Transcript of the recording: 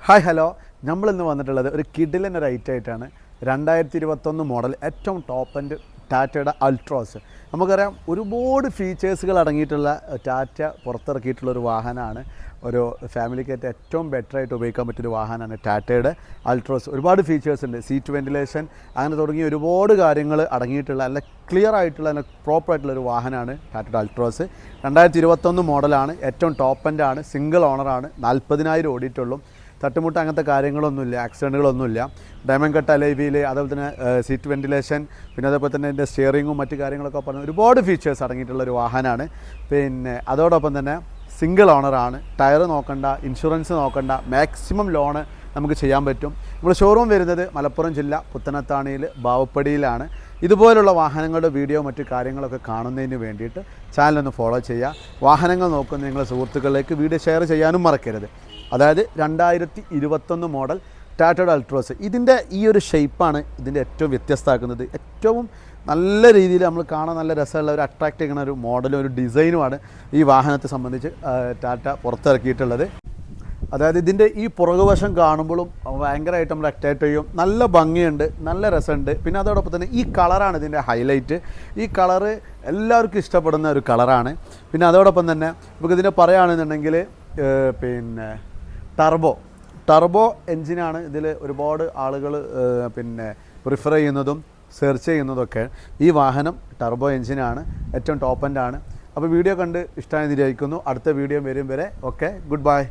Hi hello, നമ്മളിന്ന് വന്നിട്ടുള്ളത് ഒരു കിഡിലൻ ഒരു ഐറ്റം ആയിട്ടാണ്. 2021 മോഡൽ ഏറ്റവും ടോപ്പ് ആൻഡ് ടാറ്റയുടെ അൾട്രോസ്. നമുക്കറിയാം ഒരുപാട് ഫീച്ചേഴ്സുകൾ അടങ്ങിയിട്ടുള്ള ടാറ്റ പുറത്തിറക്കിയിട്ടുള്ളൊരു വാഹനമാണ്. ഒരു ഫാമിലിക്കായിട്ട് ഏറ്റവും ബെറ്ററായിട്ട് ഉപയോഗിക്കാൻ പറ്റിയൊരു വാഹനമാണ് ടാറ്റയുടെ അൾട്രോസ്. ഒരുപാട് ഫീച്ചേഴ്സ് ഉണ്ട്, സീറ്റ് വെൻറ്റിലേഷൻ അങ്ങനെ തുടങ്ങി ഒരുപാട് കാര്യങ്ങൾ അടങ്ങിയിട്ടുള്ള നല്ല ക്ലിയർ ആയിട്ടുള്ള നല്ല പ്രോപ്പറായിട്ടുള്ളൊരു വാഹനമാണ് ടാറ്റയുടെ അൾട്രോസ്. 2021 മോഡലാണ്, ഏറ്റവും ടോപ്പ് ആൻഡ് ആണ്, സിംഗിൾ ഓണറാണ്, 40,000 ഓടിയിട്ടുള്ളൂ. തട്ടുമുട്ട അങ്ങനത്തെ കാര്യങ്ങളൊന്നുമില്ല, ആക്സിഡൻറ്റുകളൊന്നുമില്ല. ഡയമണ്ട് കട്ട് അലൈവിയിൽ, അതുപോലെ തന്നെ സീറ്റ് വെൻറ്റിലേഷൻ, പിന്നെ അതേപോലെ തന്നെ ഇതിൻ്റെ സ്റ്റിയറിങ്ങും മറ്റു കാര്യങ്ങളൊക്കെ പറഞ്ഞ് ഒരുപാട് ഫീച്ചേഴ്സ് അടങ്ങിയിട്ടുള്ളൊരു വാഹനമാണ്. പിന്നെ അതോടൊപ്പം തന്നെ സിംഗിൾ ഓണറാണ്, ടയർ നോക്കണ്ട, ഇൻഷുറൻസ് നോക്കണ്ട, മാക്സിമം ലോണ് നമുക്ക് ചെയ്യാൻ പറ്റും. നമ്മൾ ഷോറൂം വരുന്നത് മലപ്പുറം ജില്ല പുത്തനത്താണിയിൽ ബാവപ്പടിയിലാണ്. ഇതുപോലുള്ള വാഹനങ്ങളുടെ വീഡിയോ മറ്റു കാര്യങ്ങളൊക്കെ കാണുന്നതിന് വേണ്ടിയിട്ട് ചാനലൊന്ന് ഫോളോ ചെയ്യുക. വാഹനങ്ങൾ നോക്കുന്ന നിങ്ങളുടെ സുഹൃത്തുക്കളിലേക്ക് വീഡിയോ ഷെയർ ചെയ്യാനും മറക്കരുത്. അതായത് 2021 മോഡൽ ടാറ്റയുടെ അൾട്രോസ്. ഇതിൻ്റെ ഈ ഒരു ഷേപ്പാണ് ഇതിൻ്റെ ഏറ്റവും വ്യത്യസ്തമാക്കുന്നത്. ഏറ്റവും നല്ല രീതിയിൽ നമ്മൾ കാണാൻ നല്ല രസമുള്ള ഒരു അട്രാക്റ്റ് ചെയ്യുന്ന ഒരു മോഡലും ഒരു ഡിസൈനുമാണ് ഈ വാഹനത്തെ സംബന്ധിച്ച് ടാറ്റ പുറത്തിറക്കിയിട്ടുള്ളത്. അതായത് ഇതിൻ്റെ ഈ പുറകുവശം കാണുമ്പോഴും ഭയങ്കരമായിട്ട് നമ്മൾ അട്രാക്റ്റ് ചെയ്യും. നല്ല ഭംഗിയുണ്ട്, നല്ല രസമുണ്ട്. പിന്നെ അതോടൊപ്പം തന്നെ ഈ കളറാണ് ഇതിൻ്റെ ഹൈലൈറ്റ്. ഈ കളറ് എല്ലാവർക്കും ഇഷ്ടപ്പെടുന്ന ഒരു കളറാണ്. പിന്നെ അതോടൊപ്പം തന്നെ നമുക്ക് ഇതിനെ പറയുകയാണെന്നുണ്ടെങ്കിൽ പിന്നെ ടർബോ എൻജിനാണ് ഇതിൽ ഒരുപാട് ആളുകൾ പിന്നെ പ്രിഫർ ചെയ്യുന്നതും സെർച്ച് ചെയ്യുന്നതൊക്കെ. ഈ വാഹനം ടർബോ എൻജിനാണ്, ഏറ്റവും ടോപ്പ് എൻഡ് ആണ്. അപ്പോൾ വീഡിയോ കണ്ട് ഇഷ്ടമായി വിചാരിക്കുന്നു. അടുത്ത വീഡിയോ വരും വരെ ഓക്കെ, ഗുഡ് ബൈ.